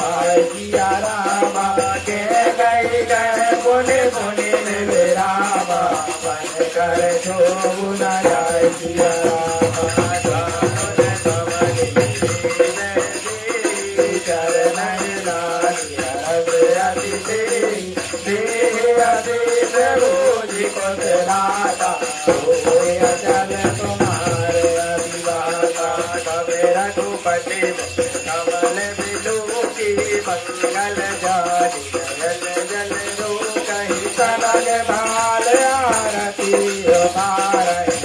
भाई किया रामा के गई गए बोले बोले ले रामा बन कर जो बुला जाए किया रामा चरण नाता अचल तुम्हारे अभिवाता कबे रघुपति कमल बिलु की मंगल जारी जल जल रो कहीं सलग भाल आरती उतार